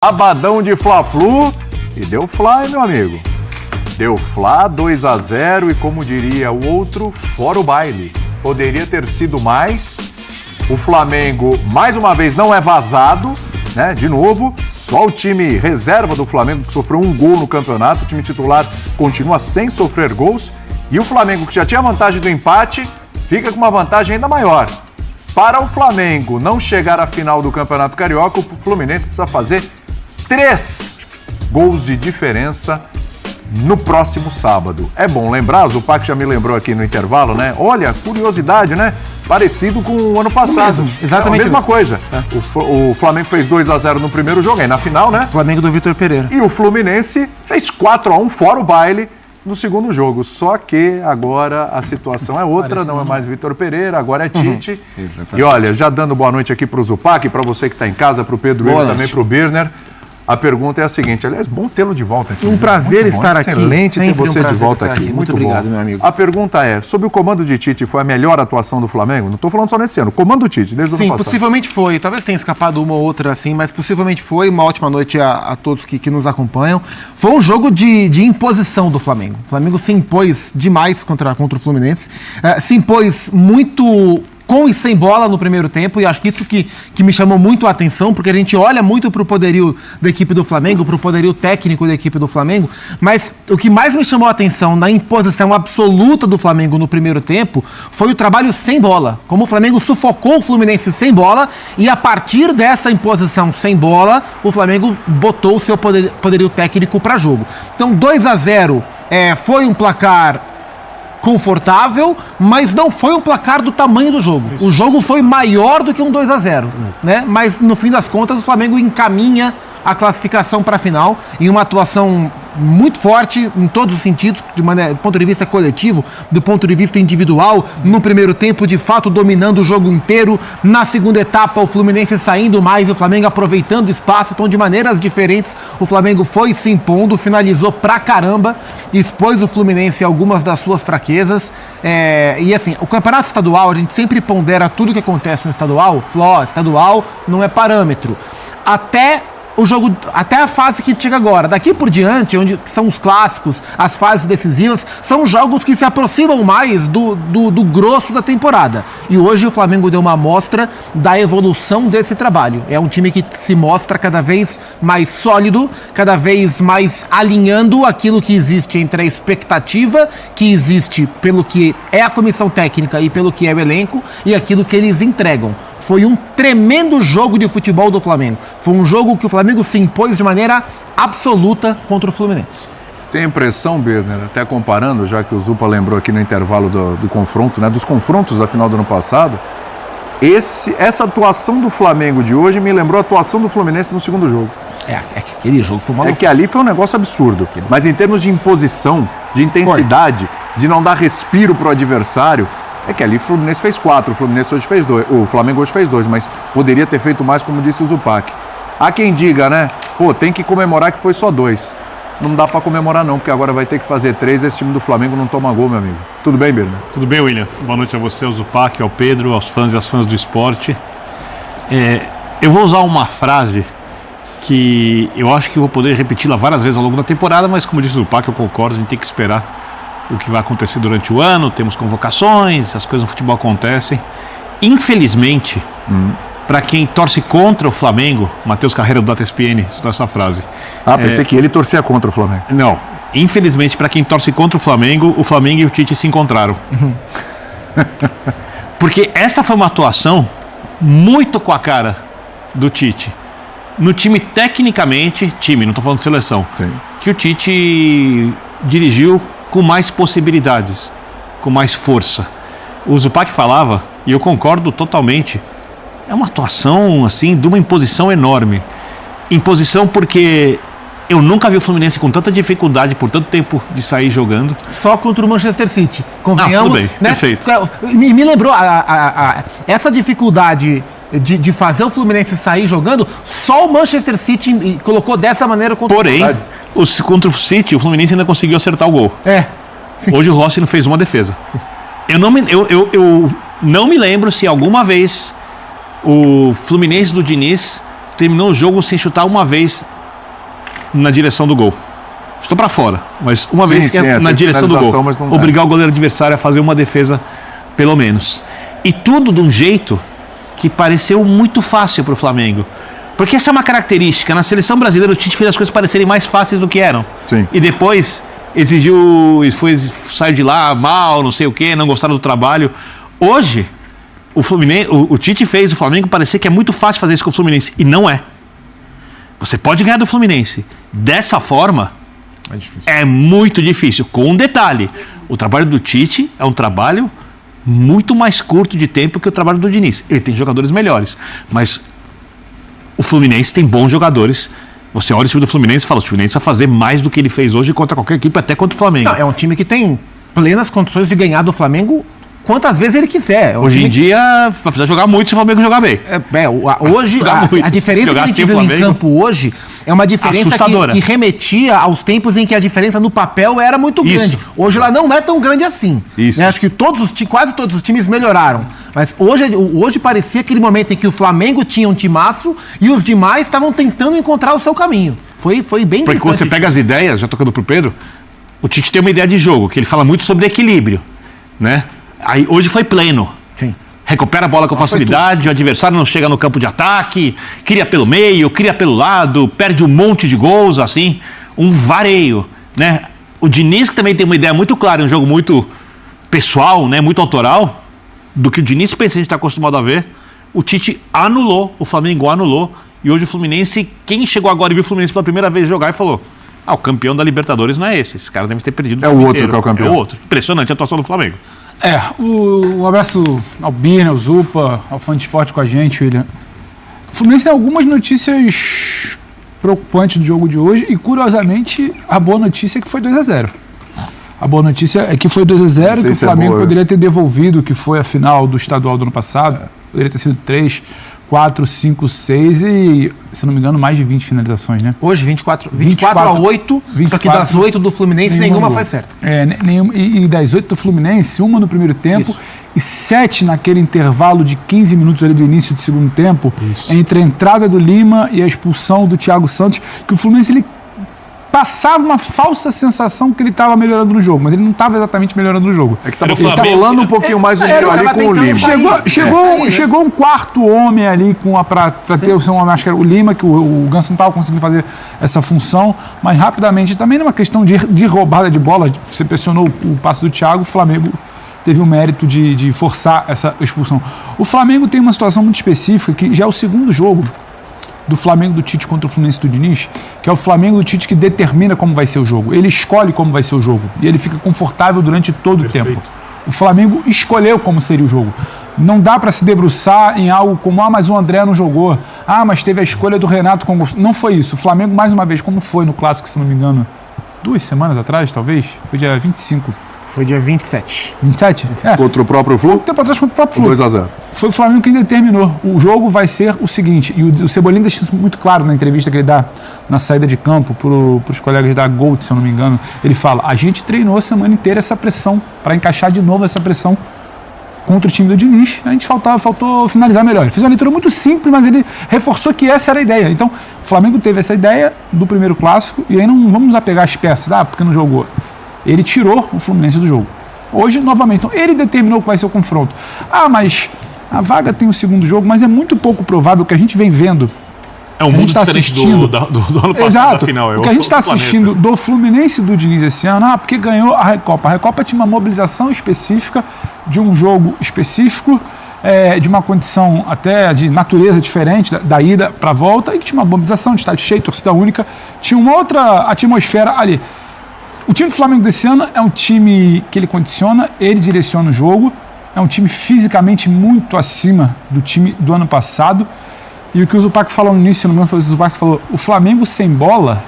sabadão de Fla-Flu. E deu Fla, hein, meu amigo? Deu Fla, 2-0 e, como diria o outro, fora o baile. Poderia ter sido mais. O Flamengo, mais uma vez, não é vazado, né? De novo, só o time reserva do Flamengo que sofreu um gol no campeonato. O time titular continua sem sofrer gols. E o Flamengo, que já tinha vantagem do empate, fica com uma vantagem ainda maior. Para o Flamengo não chegar à final do Campeonato Carioca, o Fluminense precisa fazer 3 gols de diferença no próximo sábado. É bom lembrar, o Zupac já me lembrou aqui no intervalo, né? Olha, curiosidade, né? Parecido com o ano passado. Exatamente. É a mesma coisa. O Flamengo fez 2-0 no primeiro jogo, aí na final, né? Flamengo do Vitor Pereira. E o Fluminense fez 4-1 fora o baile no segundo jogo. Só que agora a situação é outra, não é mais Vitor Pereira, agora é Tite. E olha, já dando boa noite aqui para o Zupac, para você que está em casa, para o Pedro e também para o Birner. A pergunta é a seguinte, aliás, bom tê-lo de volta aqui. Um prazer estar aqui. Excelente ter você de volta aqui. Muito obrigado, meu amigo. A pergunta é, sob o comando de Tite, foi a melhor atuação do Flamengo? Não estou falando só nesse ano, o comando do Tite, desde o ano passado. Sim, possivelmente foi. Talvez tenha escapado uma ou outra assim, mas possivelmente foi. Uma ótima noite a todos que nos acompanham. Foi um jogo de imposição do Flamengo. O Flamengo se impôs demais contra o Fluminense. Se impôs muito com e sem bola no primeiro tempo, e acho que isso que me chamou muito a atenção, porque a gente olha muito para o poderio da equipe do Flamengo, para o poderio técnico da equipe do Flamengo, mas o que mais me chamou a atenção na imposição absoluta do Flamengo no primeiro tempo foi o trabalho sem bola, como o Flamengo sufocou o Fluminense sem bola, e a partir dessa imposição sem bola, o Flamengo botou o seu poderio técnico para jogo. Então 2-0 foi um placar confortável, mas não foi um placar do tamanho do jogo. O jogo foi maior do que um 2-0, né? Mas no fim das contas o Flamengo encaminha a classificação para a final em uma atuação muito forte em todos os sentidos, do ponto de vista coletivo, do ponto de vista individual. No primeiro tempo, de fato, dominando o jogo inteiro. Na segunda etapa, o Fluminense saindo mais e o Flamengo aproveitando o espaço. Então, de maneiras diferentes, o Flamengo foi se impondo, finalizou pra caramba, expôs o Fluminense a algumas das suas fraquezas. E assim, o campeonato estadual, a gente sempre pondera tudo que acontece no estadual. Estadual não é parâmetro. Até a fase que chega agora. Daqui por diante, onde são os clássicos, as fases decisivas, são jogos que se aproximam mais do grosso da temporada. E hoje o Flamengo deu uma amostra da evolução desse trabalho. É um time que se mostra cada vez mais sólido, cada vez mais alinhando aquilo que existe entre a expectativa que existe pelo que é a comissão técnica e pelo que é o elenco e aquilo que eles entregam. Foi um tremendo jogo de futebol do Flamengo. Foi um jogo que o Flamengo se impôs de maneira absoluta contra o Fluminense. Tem a impressão, Birner, até comparando, já que o Zupa lembrou aqui no intervalo do confronto, né, dos confrontos da final do ano passado, essa atuação do Flamengo de hoje me lembrou a atuação do Fluminense no segundo jogo. É que aquele jogo foi maluco. É que ali foi um negócio absurdo. Mas em termos de imposição, de intensidade, de não dar respiro pro adversário, é que ali o Fluminense fez 4, o Fluminense hoje fez 2, o Flamengo hoje fez 2, mas poderia ter feito mais, como disse o Zupac. Há quem diga, né? Pô, tem que comemorar que foi só 2. Não dá pra comemorar não, porque agora vai ter que fazer 3, esse time do Flamengo não toma gol, meu amigo. Tudo bem, Birner? Tudo bem, William? Boa noite a você, ao Zupac, ao Pedro, aos fãs e às fãs do esporte. Eu vou usar uma frase que eu acho que vou poder repeti-la várias vezes ao longo da temporada, mas como disse o Zupac, eu concordo, a gente tem que esperar o que vai acontecer durante o ano, temos convocações, as coisas no futebol acontecem. Infelizmente, para quem torce contra o Flamengo, Matheus Carreira do Data ESPN, citou essa frase. Pensei que ele torcia contra o Flamengo. Não, infelizmente para quem torce contra o Flamengo e o Tite se encontraram. Porque essa foi uma atuação muito com a cara do Tite. No time tecnicamente, não estou falando de seleção, sim, que o Tite dirigiu com mais possibilidades, com mais força. O Zupac falava, e eu concordo totalmente, é uma atuação assim, de uma imposição enorme. Imposição porque eu nunca vi o Fluminense com tanta dificuldade por tanto tempo de sair jogando. Só contra o Manchester City, convenhamos, tudo bem, né? Perfeito. Me lembrou essa dificuldade de fazer o Fluminense sair jogando, só o Manchester City colocou dessa maneira contra contra o City, o Fluminense ainda conseguiu acertar o gol. Sim. Hoje o Rossi não fez uma defesa. Sim. Eu não me lembro se alguma vez o Fluminense do Diniz terminou o jogo sem chutar uma vez na direção do gol. Estou para fora, mas uma Sim, vez sim, na direção do finalização, gol. mas não Obrigar o goleiro adversário a fazer uma defesa, pelo menos. E tudo de um jeito que pareceu muito fácil para o Flamengo. Porque essa é uma característica. Na seleção brasileira, o Tite fez as coisas parecerem mais fáceis do que eram. Sim. E depois saiu de lá mal, não sei o quê, não gostaram do trabalho. Hoje, o Tite fez o Flamengo parecer que é muito fácil fazer isso com o Fluminense. E não é. Você pode ganhar do Fluminense. Dessa forma, É difícil. é muito difícil. Com um detalhe: o trabalho do Tite é um trabalho muito mais curto de tempo que o trabalho do Diniz. Ele tem jogadores melhores, mas o Fluminense tem bons jogadores. Você olha o time do Fluminense e fala: o Fluminense vai fazer mais do que ele fez hoje contra qualquer equipe, até contra o Flamengo. Não, é um time que tem plenas condições de ganhar do Flamengo quantas vezes ele quiser. Hoje em dia, vai precisar jogar muito se o Flamengo jogar bem. Hoje, Jogar muito. a diferença que Jogar a gente assim o viu em Flamengo, campo hoje é uma diferença assustadora. que remetia aos tempos em que a diferença no papel era muito Isso. grande. Hoje ela não é tão grande assim. Isso. Né? Acho que quase todos os times melhoraram. Mas hoje parecia aquele momento em que o Flamengo tinha um timaço e os demais estavam tentando encontrar o seu caminho. Foi bem Porque quando você pega as ideias, já tocando pro Pedro, o Tite tem uma ideia de jogo, que ele fala muito sobre equilíbrio, né? Aí hoje foi pleno. Sim. Recupera a bola com facilidade, o adversário não chega no campo de ataque, cria pelo meio, cria pelo lado, perde um monte de gols, assim, um vareio, né? O Diniz, que também tem uma ideia muito clara, um jogo muito pessoal, né? Muito autoral, do que o Diniz pensa, a gente está acostumado a ver, o Tite anulou, o Flamengo anulou, e hoje o Fluminense, quem chegou agora e viu o Fluminense pela primeira vez jogar e falou: o campeão da Libertadores não é esse cara deve ter perdido. É o outro que é o campeão. É o outro. Impressionante a atuação do Flamengo. Um abraço ao Bina, ao Zupa, ao fã de esporte com a gente, William. O Fluminense tem algumas notícias preocupantes do jogo de hoje e, curiosamente, a boa notícia é que foi 2-0. A boa notícia é que foi 2-0, que o Flamengo poderia ter devolvido, que foi a final do estadual do ano passado. Poderia ter sido 3, 4, 5, 6 e, se não me engano, mais de 20 finalizações, né? Hoje, 24 a 8, só que das 8 do Fluminense, nenhuma foi certa. E das 8 do Fluminense, uma no primeiro tempo. Isso. E 7 naquele intervalo de 15 minutos ali do início do segundo tempo, entre a entrada do Lima e a expulsão do Thiago Santos, que o Fluminense ele passava uma falsa sensação que ele estava melhorando no jogo, mas ele não estava exatamente melhorando no jogo. É que estava Flamengo- rolando um pouquinho mais o nível ali com o Lima. Chegou um quarto homem ali para ter o seu homem, acho que era o Lima, que o Ganso não estava conseguindo fazer essa função, mas rapidamente, também numa questão de roubada de bola, você pressionou o passe do Thiago, o Flamengo teve o mérito de forçar essa expulsão. O Flamengo tem uma situação muito específica, que já é o segundo jogo do Flamengo do Tite contra o Fluminense do Diniz, que é o Flamengo do Tite que determina como vai ser o jogo. Ele escolhe como vai ser o jogo e ele fica confortável durante todo o tempo. O Flamengo escolheu como seria o jogo. Não dá para se debruçar em algo como: mas o André não jogou, mas teve a escolha do Renato com... Não foi isso. O Flamengo, mais uma vez, como foi no Clássico, se não me engano, 2 semanas atrás, talvez, foi dia 25. Foi dia 27. 27? Contra o próprio Flu? Tempo atrás contra o próprio Flu. 2-0. Foi o Flamengo quem determinou. O jogo vai ser o seguinte, e o Cebolinha deixa isso muito claro na entrevista que ele dá na saída de campo para os colegas da Gold, se eu não me engano. Ele fala: a gente treinou a semana inteira essa pressão, para encaixar de novo essa pressão contra o time do Diniz. A gente faltou finalizar melhor. Ele fez uma leitura muito simples, mas ele reforçou que essa era a ideia. Então, o Flamengo teve essa ideia do primeiro clássico, e aí não vamos apegar as peças, porque não jogou. Ele tirou o Fluminense do jogo. Hoje, novamente, então, ele determinou que vai ser o confronto. Mas a vaga tem o segundo jogo, mas é muito pouco provável que a gente vem vendo. É um mundo diferente do ano passado. Exato. Da final. O que a gente está assistindo do Fluminense e do Diniz esse ano, porque ganhou a Recopa. A Recopa tinha uma mobilização específica de um jogo específico, de uma condição até de natureza diferente da ida para a volta, e que tinha uma mobilização de estádio cheio, torcida única, tinha uma outra atmosfera ali. O time do Flamengo desse ano é um time que ele condiciona, ele direciona o jogo, é um time fisicamente muito acima do time do ano passado. E o que o Zupac falou no início, se não me engano, foi o Zupac que falou: o Flamengo sem bola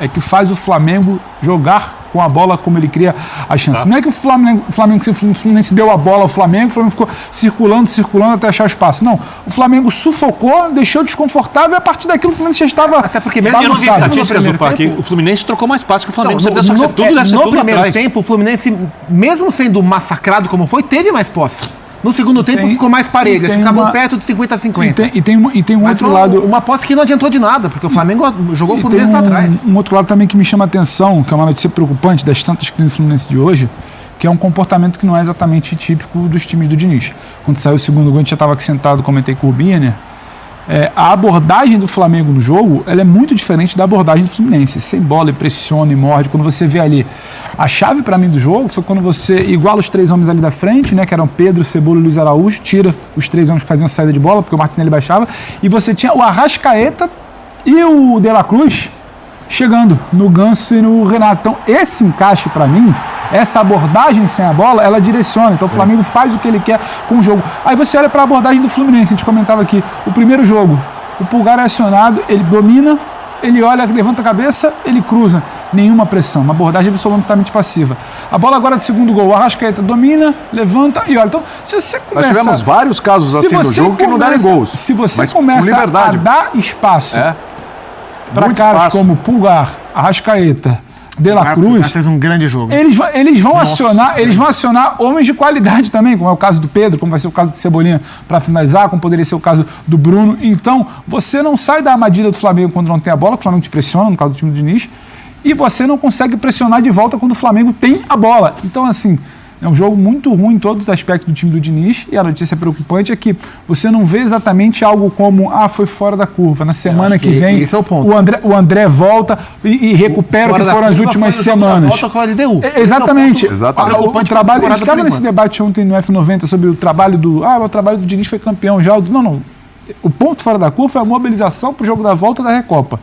é que faz o Flamengo jogar com a bola como ele cria a chance. Não é que o Flamengo sem Fluminense deu a bola ao Flamengo, o Flamengo ficou circulando até achar espaço. Não, o Flamengo sufocou, deixou desconfortável, e a partir daquilo o Fluminense já estava Até porque mesmo Eu não vi bagunçado. estatísticas do Parque. O Fluminense trocou mais passes que o Flamengo. Então, Você só que tudo deve ser no tudo primeiro atrás. tempo, o Fluminense, mesmo sendo massacrado como foi, teve mais posse. No segundo tempo ficou mais parelho, acho que acabou perto de 50-50. E tem um Mas outro lado. Uma posse que não adiantou de nada, porque o Flamengo jogou o Fluminense lá atrás. Um outro lado também que me chama a atenção, que é uma notícia preocupante das tantas crises do Fluminense de hoje, que é um comportamento que não é exatamente típico dos times do Diniz. Quando saiu o segundo gol, a gente já estava aqui sentado, comentei com o Biner. A abordagem do Flamengo no jogo, ela é muito diferente da abordagem do Fluminense. Sem bola, pressiona e morde. Quando você vê ali, a chave para mim do jogo foi quando você iguala os 3 homens ali da frente, né, que eram Pedro, Cebola e Luiz Araújo, tira os 3 homens que faziam saída de bola, porque o Martinelli baixava, e você tinha o Arrascaeta e o De La Cruz chegando no Ganso e no Renato. Então, esse encaixe para mim, essa abordagem sem a bola, ela direciona. Então o Flamengo faz o que ele quer com o jogo. Aí você olha para a abordagem do Fluminense, a gente comentava aqui, o primeiro jogo, o Pulgar é acionado, ele domina, ele olha, levanta a cabeça, ele cruza. Nenhuma pressão, uma abordagem absolutamente passiva. A bola agora do segundo gol, o Arrascaeta domina, levanta e olha. Então, se você começa... Nós tivemos vários casos assim no jogo que não deram gols. Se você mas começa a dar espaço para caras como Pulgar, Arrascaeta, De La Cruz, fez um grande jogo. Eles vão acionar homens de qualidade também, como é o caso do Pedro, como vai ser o caso do Cebolinha para finalizar, como poderia ser o caso do Bruno. Então, você não sai da armadilha do Flamengo quando não tem a bola, que o Flamengo te pressiona, no caso do time do Diniz, e você não consegue pressionar de volta quando o Flamengo tem a bola. Então, assim, é um jogo muito ruim em todos os aspectos do time do Diniz, e a notícia preocupante é que você não vê exatamente algo como, foi fora da curva. Na semana que vem, esse é o ponto. O André volta e recupera o que foram as últimas semanas. Volta com a LDU. Exatamente. Exatamente. O trabalho, a gente estava nesse debate ontem no F90 sobre o trabalho do... o trabalho do Diniz foi campeão já. Não. O ponto fora da curva foi a mobilização para o jogo da volta da Recopa.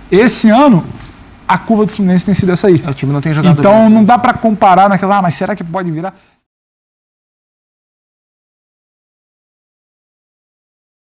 Esse ano, a curva do Fluminense tem sido essa aí. O time não tem jogado. Então não dá para comparar naquela, mas será que pode virar?